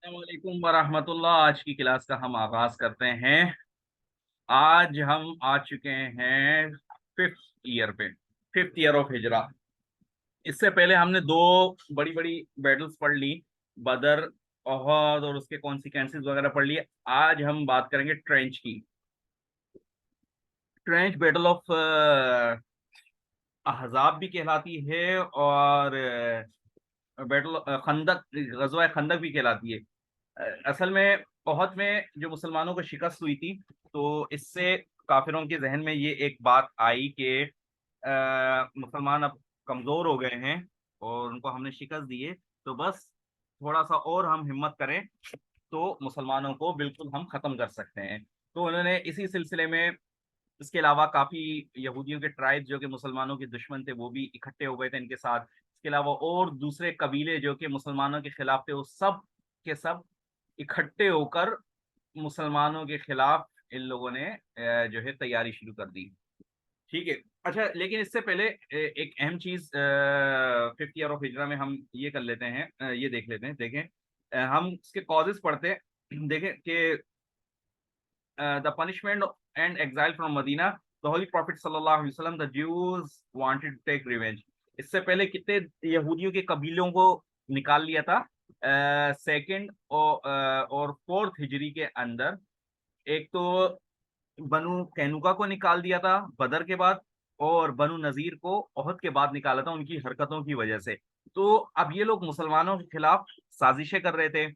अस्सलामुअलैकुम वरहमतुल्लाह। आज की क्लास का हम आगाज करते हैं। आज हम आ चुके हैं फिफ्थ ईयर पे, फिफ्थ ईयर ऑफ हिजरा। इससे पहले हमने दो बड़ी बड़ी बैटल्स पढ़ ली, बदर, ओहद और उसके कॉन्सिक्वेंसेस वगैरह पढ़ लिए। आज हम बात करेंगे ट्रेंच की। ट्रेंच बैटल ऑफ अहजाब भी कहलाती है और बैटल खंदक, गजवा खंदक भी कहलाती है। असल में ओहद में जो मुसलमानों को शिकस्त हुई थी, तो इससे काफिरों के जहन में ये एक बात आई कि मुसलमान अब कमजोर हो गए हैं और उनको हमने शिकस्त दी है, तो बस थोड़ा सा और हम हिम्मत करें तो मुसलमानों को बिल्कुल हम खत्म कर सकते हैं। तो उन्होंने इसी सिलसिले में, इसके अलावा काफी यहूदियों के ट्राइब्स जो कि मुसलमानों के दुश्मन थे वो भी इकट्ठे हो गए थे इनके साथ। इसके अलावा और दूसरे कबीले जो कि मुसलमानों के खिलाफ थे, वो सब के सब इकट्ठे होकर मुसलमानों के खिलाफ इन लोगों ने जो है तैयारी शुरू कर दी। ठीक है। अच्छा, लेकिन इससे पहले एक अहम चीज फिफ्थ ईयर ऑफ हिजरा में हम ये कर लेते हैं, ये देख लेते हैं। देखें, हम इसके कॉजेस पढ़ते हैं। देखें कि the punishment and exile from Medina, the Holy Prophet sallallahu alaihi wasallam, the Jews wanted to take revenge। इससे पहले कितने यहूदियों के कबीलों को निकाल लिया था सेकंड और फोर्थ हिजरी के अंदर। एक तो बनु कैनुका को निकाल दिया था बदर के बाद, और बनु नजीर को ओहद के बाद निकाला था उनकी हरकतों की वजह से। तो अब ये लोग मुसलमानों के खिलाफ साजिशें कर रहे थे।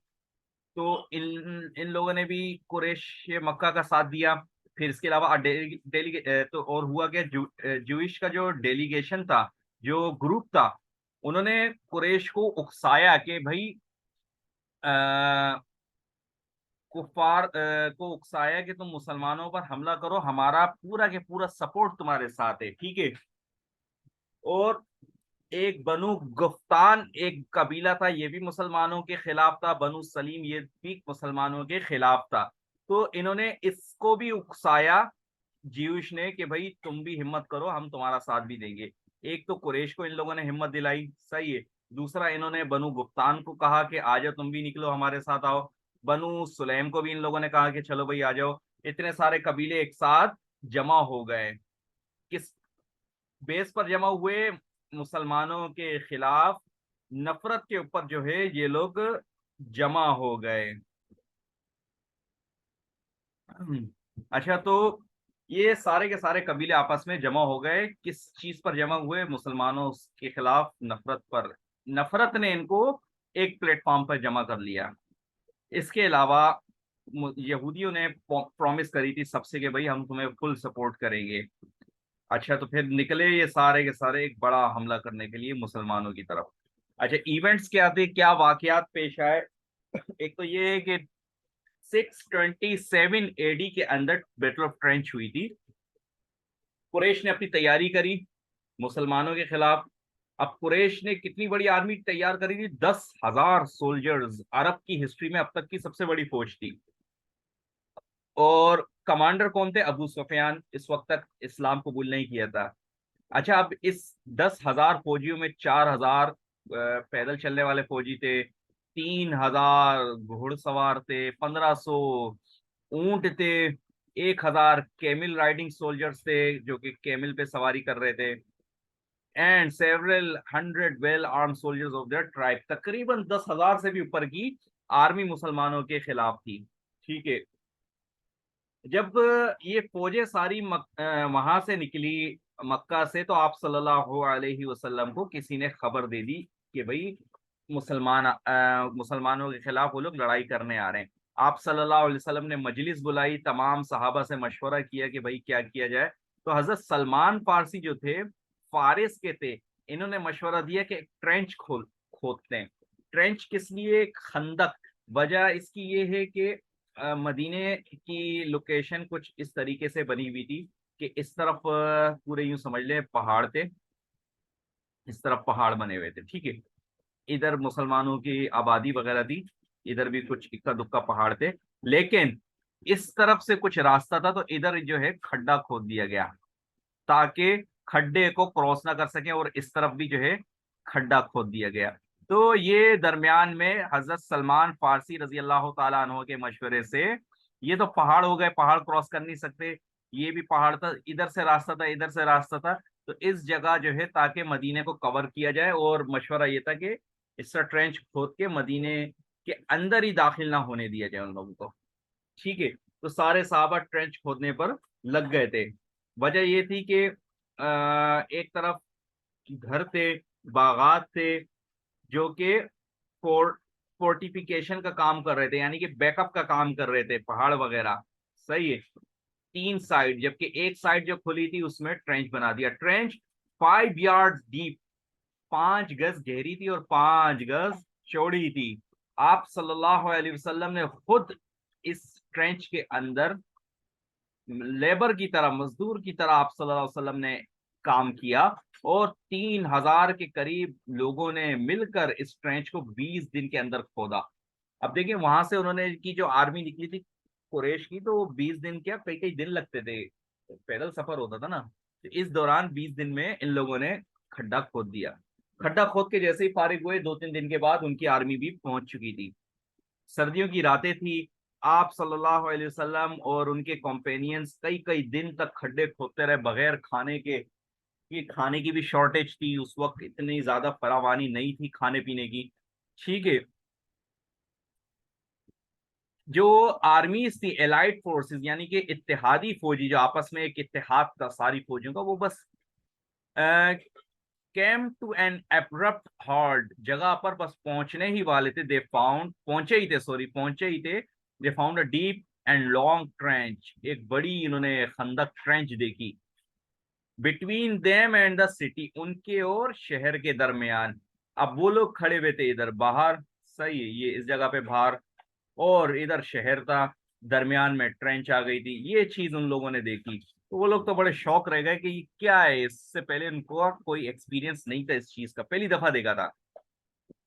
तो इन इन लोगों ने भी कुरैश मक्का का साथ दिया। फिर इसके अलावा तो और हुआ क्या, जूइश का जो डेलीगेशन था, जो ग्रुप था, उन्होंने कुरैश को उकसाया कि भाई कुफार को उकसाया कि तुम मुसलमानों पर हमला करो, हमारा पूरा के पूरा सपोर्ट तुम्हारे साथ है, ठीक है। और एक बनु गुफ्तान एक कबीला था, ये भी मुसलमानों के खिलाफ था। बनु सलीम ये भी मुसलमानों के खिलाफ था। तो इन्होंने इसको भी उकसाया जीयूश ने कि भाई तुम भी हिम्मत करो, हम तुम्हारा साथ भी देंगे। एक तो कुरैश को इन लोगों ने हिम्मत दिलाई, सही है। दूसरा, इन्होंने बनु गुफ्तान को कहा कि आ जाओ, तुम भी निकलो हमारे साथ आओ। बनु सुलैम को भी इन लोगों ने कहा कि चलो भाई आ जाओ। इतने सारे कबीले एक साथ जमा हो गए। किस बेस पर जमा हुए? मुसलमानों के खिलाफ नफरत के ऊपर जो है ये लोग जमा हो गए। अच्छा, तो ये सारे के सारे कबीले आपस में जमा हो गए, किस चीज पर जमा हुए? मुसलमानों के खिलाफ नफरत पर। नफरत ने इनको एक प्लेटफॉर्म पर जमा कर लिया। इसके अलावा यहूदियों ने प्रॉमिस करी थी सबसे कि भाई हम तुम्हें फुल सपोर्ट करेंगे। अच्छा, तो फिर निकले ये सारे के सारे एक बड़ा हमला करने के लिए मुसलमानों की तरफ। अच्छा, इवेंट्स क्या थे, क्या वाकयात पेश आए? एक तो ये है कि 627 एडी के अंदर बैटल ऑफ ट्रेंच हुई थी। कुरैश ने अपनी तैयारी करी मुसलमानों के खिलाफ। अब कुरैश ने कितनी बड़ी आर्मी तैयार करी थी? 10,000 सोल्जर्स। अरब की हिस्ट्री में अब तक की सबसे बड़ी फौज थी। और कमांडर कौन थे? अबू सुफियान इस वक्त तक इस्लाम कबूल नहीं किया था। अच्छा, अब इस 10,000 फौजियों में 4,000 पैदल चलने वाले फौजी थे, 3,000 घुड़सवार थे, 1,500 ऊंट थे, 1,000 कैमिल राइडिंग सोल्जर्स थे जो कि कैमिल पे सवारी कर रहे थे, and several hundred well arm soldiers of their tribe. तकरीबन 10,000 से भी ऊपर की आर्मी मुसलमानों के खिलाफ थी, ठीक है। जब ये फौजें सारी वहां से निकली मक्का से, तो आप सल्लल्लाहु अलैहि वसल्लम को किसी ने खबर दे दी कि भाई मुसलमानों के खिलाफ वो लोग लड़ाई करने आ रहे हैं। आप सल्लल्लाहु अलैहि वसल्लम ने मजलिस बुलाई, तमाम सहाबा से मशवरा किया कि भाई क्या किया जाए। तो हजरत सलमान फारसी जो थे, फारिस के थे, इन्होंने मशवरा दिया कि ट्रेंच खोदते हैं। ट्रेंच किस लिए? खंदक। वजह इसकी ये है कि मदीने की लोकेशन कुछ इस तरीके से बनी हुई थी कि इस तरफ पूरे यूं समझ ले पहाड़ थे, इस तरफ पहाड़ बने हुए थे, ठीक है। इधर मुसलमानों की आबादी वगैरह थी, इधर भी कुछ इक्का दुक्का पहाड़ थे। लेकिन इस तरफ से कुछ रास्ता था, तो इधर जो है खड्डा खोद दिया गया ताकि खड्डे को क्रॉस ना कर सके, और इस तरफ भी जो है खड्डा खोद दिया गया। तो ये दरमियान में हजरत सलमान फारसी रजी अल्लाह ताला अन्हु के मशवरे से, ये तो पहाड़ हो गए, पहाड़ क्रॉस कर नहीं सकते, ये भी पहाड़ था, इधर से रास्ता था, इधर से रास्ता था, तो इस जगह जो है ताकि मदीने को कवर किया जाए, और मशवरा ये था कि इसका ट्रेंच खोद के मदीने के अंदर ही दाखिल ना होने दिया जाए उन लोगों को। ठीक है, तो सारे सहाबा ट्रेंच खोदने पर लग गए थे। वजह ये थी कि एक तरफ घर थे, बागात थे, जो कि फोर्टिफिकेशन का काम कर रहे थे, यानी कि बैकअप का काम कर रहे थे, पहाड़ वगैरह। सही है, तीन साइड, जबकि एक साइड जो खुली थी उसमें ट्रेंच बना दिया। ट्रेंच 5 यार्ड डीप, 5 गज गहरी थी और 5 गज चौड़ी थी। आप सल्लल्लाहु अलैहि वसल्लम ने खुद इस ट्रेंच के अंदर लेबर की तरह, मजदूर की तरह आप सल्लल्लाहु अलैहि वसल्लम ने काम किया, और 3,000 के करीब लोगों ने मिलकर इस ट्रेंच को 20 दिन के अंदर खोदा। अब देखिए, वहां से उन्होंने की जो आर्मी निकली थी कुरैश की, तो 20 दिन क्या, कई कई दिन लगते थे, पैदल सफर होता था ना, तो इस दौरान 20 दिन में इन लोगों ने खड्डा खोद दिया। खड्डा खोद के जैसे ही फारिग हुए, 2-3 दिन के बाद उनकी आर्मी भी पहुंच चुकी थी। सर्दियों की रातें थी, आप सल्लल्लाहु अलैहि वसल्लम और उनके कॉम्पेनियंस कई कई दिन तक खड्डे खोदते रहे बगैर खाने के। ये खाने की भी शॉर्टेज थी उस वक्त, इतनी ज्यादा फरावानी नहीं थी खाने पीने की। ठीक है, जो आर्मीज थी, एलाइड फोर्सेस, यानी कि इत्तेहादी फौजी, जो आपस में एक इत्तेहाद था सारी फौजियों का, वो बस came to an abrupt halt, जगह पर बस पहुंचने ही वाले थे। दे फाउंड, पहुंचे ही थे, सॉरी, पहुंचे ही थे। They found a deep and long trench, एक बड़ी इन्होंने खंदक ट्रेंच देखी। Between them and the city, उनके और शहर के दरमियान। अब वो लोग खड़े हुए थे इधर बाहर, सही है, ये इस जगह पे बाहर, और इधर शहर था, दरमियान में ट्रेंच आ गई थी। ये चीज उन लोगों ने देखी, तो वो लोग तो बड़े शौक रह गए कि ये क्या है, इससे पहले उनको कोई एक्सपीरियंस नहीं था इस चीज का, पहली दफा देखा था।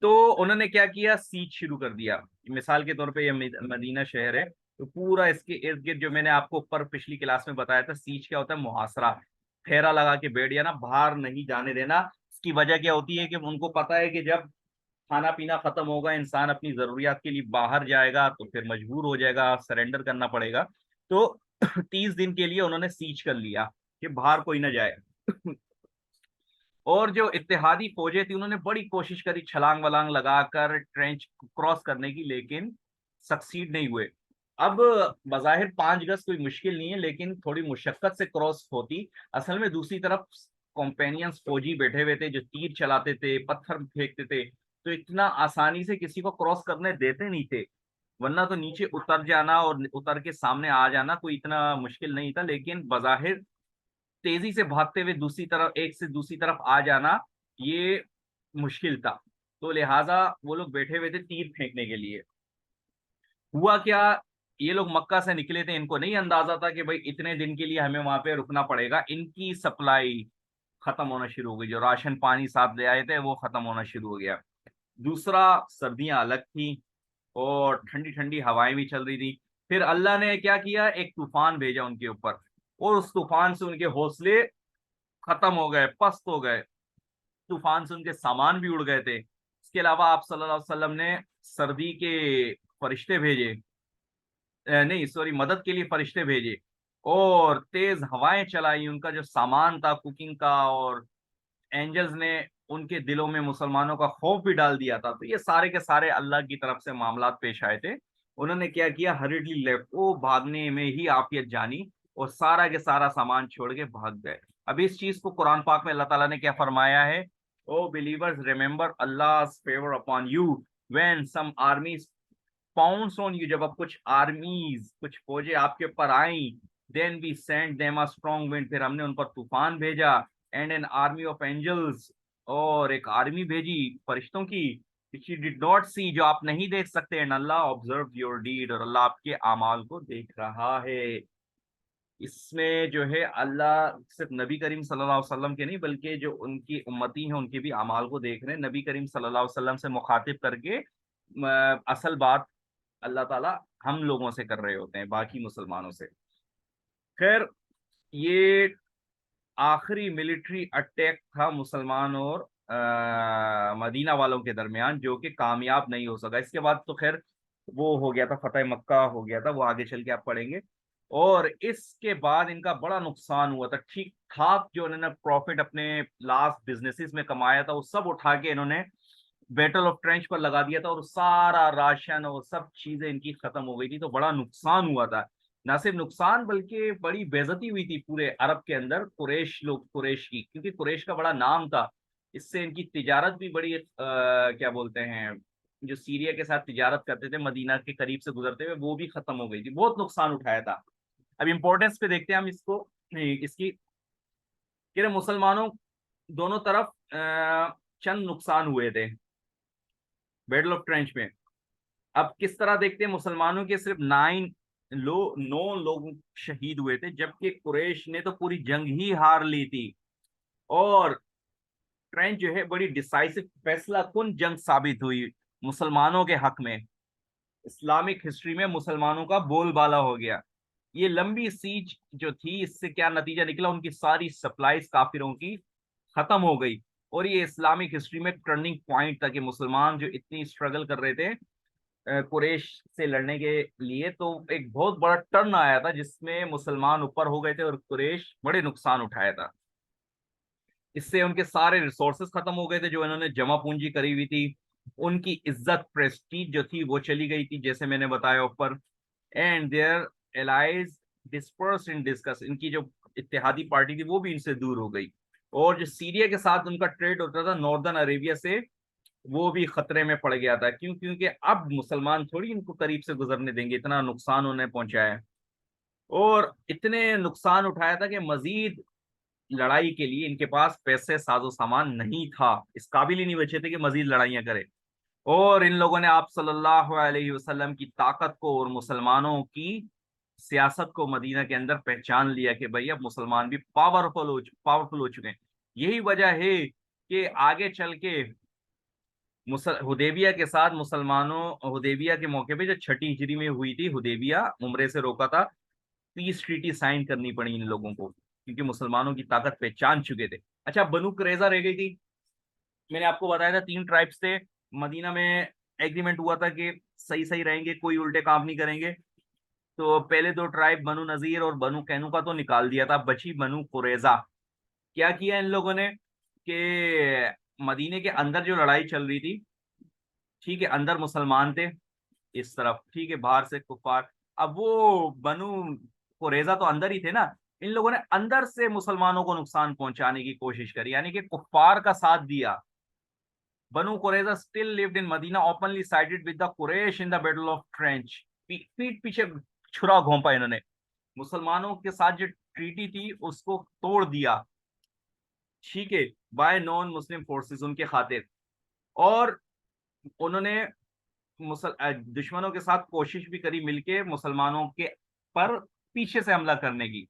तो उन्होंने क्या किया, सीज शुरू कर दिया। मिसाल के तौर पे ये मदीना शहर है, तो पूरा इसके इर्द गिर्द, जो मैंने आपको ऊपर पिछली क्लास में बताया था, सीज क्या होता है, मुहासरा, फेरा लगा के बैठ जाना, बाहर नहीं जाने देना। इसकी वजह क्या होती है कि उनको पता है कि जब खाना पीना खत्म होगा, इंसान अपनी जरूरियात के लिए बाहर जाएगा, तो फिर मजबूर हो जाएगा, सरेंडर करना पड़ेगा। तो 30 दिन के लिए उन्होंने सीज कर लिया कि बाहर कोई ना जाए। और जो इत्तेहादी फौजें थी, उन्होंने बड़ी कोशिश करी छलांग वलांग लगाकर ट्रेंच क्रॉस करने की, लेकिन सक्सीड नहीं हुए। अब बज़ाहिर 5 गज कोई मुश्किल नहीं है, लेकिन थोड़ी मुशक्कत से क्रॉस होती। असल में दूसरी तरफ कॉम्पेनियंस फौजी बैठे हुए थे, जो तीर चलाते थे, पत्थर फेंकते थे, तो इतना आसानी से किसी को क्रॉस करने देते नहीं थे। वरना तो नीचे उतर जाना और उतर के सामने आ जाना कोई इतना मुश्किल नहीं था, लेकिन बज़ाहिर तेजी से भागते हुए दूसरी तरफ, एक से दूसरी तरफ आ जाना, ये मुश्किल था। तो लिहाजा वो लोग बैठे हुए थे तीर फेंकने के लिए। हुआ क्या, ये लोग मक्का से निकले थे, इनको नहीं अंदाजा था कि भाई इतने दिन के लिए हमें वहां पे रुकना पड़ेगा। इनकी सप्लाई खत्म होना शुरू हो गई, जो राशन पानी साथ ले आए थे वो खत्म होना शुरू हो गया। दूसरा, सर्दियां अलग थी और ठंडी ठंडी हवाएं भी चल रही थी। फिर अल्लाह ने क्या किया, एक तूफान भेजा उनके ऊपर, और उस तूफान से उनके हौसले खत्म हो गए, पस्त हो गए। तूफान से उनके सामान भी उड़ गए थे। इसके अलावा आप सल्लल्लाहु अलैहि वसल्लम ने सर्दी के फरिश्ते भेजे, नहीं सॉरी, मदद के लिए फरिश्ते भेजे, और तेज हवाएं चलाई। उनका जो सामान था कुकिंग का, और एंजल्स ने उनके दिलों में मुसलमानों का खौफ भी डाल दिया था। तो ये सारे के सारे अल्लाह की तरफ से मामलात पेश आए थे। उन्होंने क्या किया, हरिडली लेफ्ट, वो भागने में ही आफियत जानी, और सारा के सारा सामान छोड़ के भाग गए। अब इस चीज को कुरान पाक में अल्लाह ताला ने क्या फरमाया है, ओ बिलीवर्स रिमेंबर अल्लाह favour upon you when some armies pounce on you, जब अब कुछ आर्मीज, कुछ फौजें आपके ऊपर आई, then we send them a strong wind, फिर हमने उन पर तूफान भेजा, and an army of angels, और एक आर्मी भेजी फरिश्तों की, which you did not see, जो आप नहीं देख सकते, and Allah observe your deed, और अल्लाह आपके अमाल को देख रहा है। इसमें जो है अल्लाह सिर्फ नबी करीम सल्लल्लाहु अलैहि वसल्लम के नहीं, बल्कि जो उनकी उम्मती हैं उनके भी अमाल को देख रहे हैं। नबी करीम सल्लल्लाहु अलैहि वसल्लम से मुखातिब करके असल बात अल्लाह ताला हम लोगों से कर रहे होते हैं, बाकी मुसलमानों से। खैर, ये आखिरी मिलिट्री अटैक था मुसलमान और मदीना वालों के दरमियान, जो कि कामयाब नहीं हो सका। इसके बाद तो खैर वो हो गया था, फतेह मक्का हो गया था, वो आगे चल के आप पढ़ेंगे। और इसके बाद इनका बड़ा नुकसान हुआ था। ठीक ठाक जो इन्होंने प्रॉफिट अपने लास्ट बिजनेसेस में कमाया था, वो सब उठा के इन्होंने बैटल ऑफ ट्रेंच पर लगा दिया था, और सारा राशन और सब चीजें इनकी खत्म हो गई थी। तो बड़ा नुकसान हुआ था। ना सिर्फ नुकसान बल्कि बड़ी बेइज्जती हुई थी पूरे अरब के अंदर, कुरैश लोग, कुरैश की, क्योंकि कुरैश का बड़ा नाम था। इससे इनकी तिजारत भी बड़ी क्या बोलते हैं, जो सीरिया के साथ तिजारत करते थे मदीना के करीब से गुजरते हुए, वो भी खत्म हो गई थी। बहुत नुकसान उठाया था। अब इम्पोर्टेंस पे देखते हैं हम इसको, इसकी, कि मुसलमानों दोनों तरफ चंद नुकसान हुए थे बैटल ऑफ ट्रेंच में। अब किस तरह देखते हैं, मुसलमानों के सिर्फ 9 लोग शहीद हुए थे, जबकि कुरैश ने तो पूरी जंग ही हार ली थी। और ट्रेंच जो है बड़ी डिसाइसिव, फैसला कुन जंग साबित हुई मुसलमानों के हक में। इस्लामिक हिस्ट्री में मुसलमानों का बोलबाला हो गया। ये लंबी सीज जो थी, इससे क्या नतीजा निकला, उनकी सारी सप्लाईज काफिरों की खत्म हो गई। और ये इस्लामिक हिस्ट्री में टर्निंग पॉइंट था कि मुसलमान जो इतनी स्ट्रगल कर रहे थे कुरैश से लड़ने के लिए, तो एक बहुत बड़ा टर्न आया था जिसमें मुसलमान ऊपर हो गए थे और कुरैश बड़े नुकसान उठाया था। इससे उनके सारे रिसोर्सेस खत्म हो गए थे जो इन्होंने जमा पूंजी करी हुई थी। उनकी इज्जत, प्रेस्टीज जो थी वो चली गई थी, जैसे मैंने बताया ऊपर। And their allies disperse in disgust, इनकी जो इत्तेहादी पार्टी थी वो भी इनसे दूर हो गई। और जो सीरिया के साथ उनका ट्रेड होता था नॉर्दर्न अरेबिया से, वो भी खतरे में पड़ गया था। क्यों? क्योंकि अब मुसलमान थोड़ी इनको करीब से गुजरने देंगे, इतना नुकसान उन्हें पहुंचाया। और इतने नुकसान उठाया था कि मजीद लड़ाई के लिए इनके पास पैसे, साजो सामान नहीं था, इस काबिल ही नहीं बचे थे कि मजीद लड़ाइयां करे। और इन लोगों ने आप सल्लल्लाहु अलैहि वसल्लम की ताकत को और मुसलमानों की सियासत को मदीना के अंदर पहचान लिया कि भाई अब मुसलमान भी पावरफुल हो चुके हैं। यही वजह है कि आगे चल के हुदैबिया के साथ मुसलमानों, हुदैबिया के मौके पे जो छठी हिजरी में हुई थी, हुदैबिया उम्रे से रोका था, पीस ट्रीटी साइन करनी पड़ी इन लोगों को, क्योंकि मुसलमानों की ताकत पहचान चुके थे। अच्छा, बनु कुरैजा रह गई थी। मैंने आपको बताया था 3 ट्राइब्स थे मदीना में। एग्रीमेंट हुआ था कि सही सही रहेंगे, कोई उल्टे काम नहीं करेंगे। तो पहले 2 ट्राइब बनु नजीर और बनु कैनुका तो निकाल दिया था, बची बनु कुरैजा। क्या किया इन लोगों ने कि मदीने के अंदर जो लड़ाई चल रही थी, ठीक है, अंदर मुसलमान थे इस तरफ, ठीक है, बाहर से कुफार। अब वो बनु कुरैजा तो अंदर ही थे ना, इन लोगों ने अंदर से मुसलमानों को नुकसान पहुंचाने की कोशिश करी, यानी कि कुफार का साथ दिया। Banu Qurayza still lived in Medina, openly sided with the Quraysh in the battle of trench. पीठ पीछे छुरा घोंपा इन्होंने, मुसलमानों के साथ जो ट्रीटी थी उसको तोड़ दिया, ठीक है, बाय नॉन मुस्लिम फोर्सेस उनके खातिर। और उन्होंने दुश्मनों के साथ कोशिश भी करी मिलके मुसलमानों के पर पीछे से हमला करने की।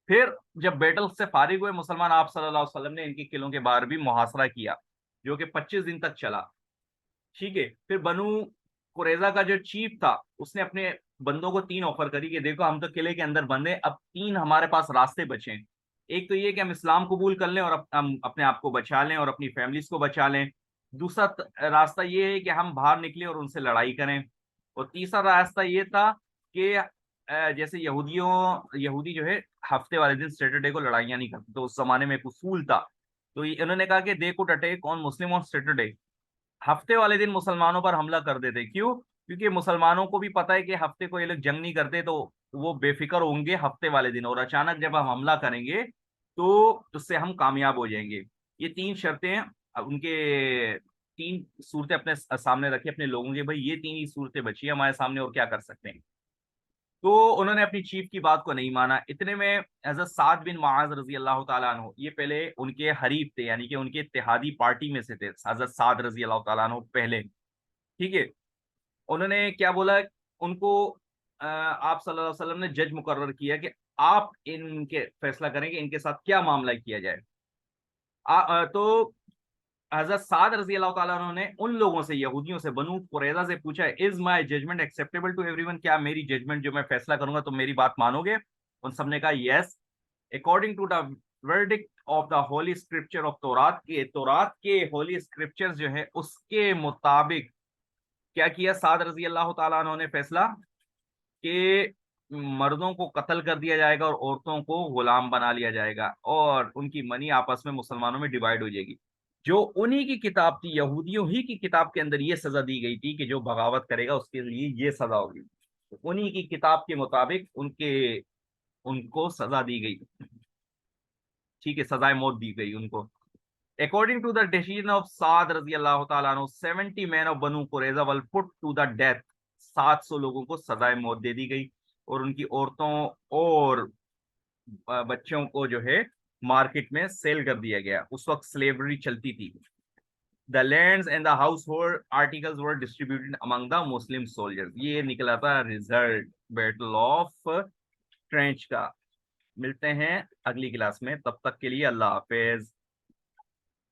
फिर जब बैटल से फारिग हुए मुसलमान, आप सल्लल्लाहु अलैहि वसल्लम ने इनके किलों के बाहर भी मुहासरा किया, जो कि 25 दिन तक चला, ठीक है। फिर बनु कुरैजा का जो चीफ था, उसने अपने बंदों को 3 ऑफर करी कि देखो हम तो किले के अंदर बंद हैं, अब 3 हमारे पास रास्ते बचे हैं। एक तो ये कि हम इस्लाम कबूल कर लें और हम अपने आप को बचा लें और अपनी फैमिलीज को बचा लें। दूसरा रास्ता ये है कि हम बाहर निकले और उनसे लड़ाई करें। और तीसरा रास्ता ये था कि जैसे यहूदी जो है हफ्ते वाले दिन, सैटरडे को लड़ाइयाँ नहीं करते, तो उस जमाने में एक उसूल था। तो इन्होंने कहा कि they could attack on Muslim on Saturday, हफ्ते वाले दिन मुसलमानों पर हमला कर देते। क्यों? क्योंकि मुसलमानों को भी पता है कि हफ्ते को ये लोग जंग नहीं करते, तो वो बेफिक्र होंगे हफ्ते वाले दिन, और अचानक जब हम हमला करेंगे तो उससे हम कामयाब हो जाएंगे। ये 3 शर्तें अब उनके, 3 सूरतें अपने सामने रखी अपने लोगों के, भाई ये 3 ही सूरतें बची है हमारे सामने, और क्या कर सकते हैं। तो उन्होंने अपनी चीफ की बात को नहीं माना। इतने में हजरत साद बिन मुआज रजी अल्लाह तआला अन्हु, ये पहले उनके हरीफ थे, यानी कि उनके इत्तेहादी पार्टी में से थे, हजरत साद रजी अल्लाह तआला अन्हु पहले, ठीक है। उन्होंने क्या बोला, उनको आप सल्लल्लाहु अलैहि वसल्लम ने जज मुकर्रर किया कि आप इनके फैसला करें कि इनके साथ क्या मामला किया जाए। तो हजरत साद रजी अल्लाह तआला उन्होंने उन लोगों से, यहूदियों से, बनु कुरैजा से पूछा, is my judgement acceptable to everyone, क्या मेरी जजमेंट जो मैं फैसला करूंगा तो मेरी बात मानोगे? उन सबने कहा yes. According to the verdict of the holy scripture of Tawrat के होली स्क्रिप्चर्स जो है उसके मुताबिक क्या किया साद रजी अल्लाह तआला अन्हु ने फैसला कि मर्दों को कत्ल कर दिया जाएगा और औरतों को गुलाम बना लिया जाएगा और उनकी मनी आपस में मुसलमानों में डिवाइड हो जाएगी। जो उन्हीं की किताब थी, यहूदियों ही की किताब के अंदर ये सजा दी गई थी कि जो बगावत करेगा उसके लिए ये सजा होगी। उन्हीं की किताब के मुताबिक उनको सजा दी गई। ठीक है, सजाए मौत दी गई उनको। According to the decision of Saad रजी अल्लाह तआला अन्हु 70 man of Banu Qurayza were put to the death. 700 लोगों को सजाए मौत दे दी गई और उनकी औरतों और बच्चों को जो है मार्केट में सेल कर दिया गया। उस वक्त स्लेवरी चलती थी। The lands and the house hold articles were distributed among the Muslim soldiers. ये निकला था रिजल्ट बैटल ऑफ ट्रेंच का। मिलते हैं अगली क्लास में, तब तक के लिए अल्लाह हाफिज।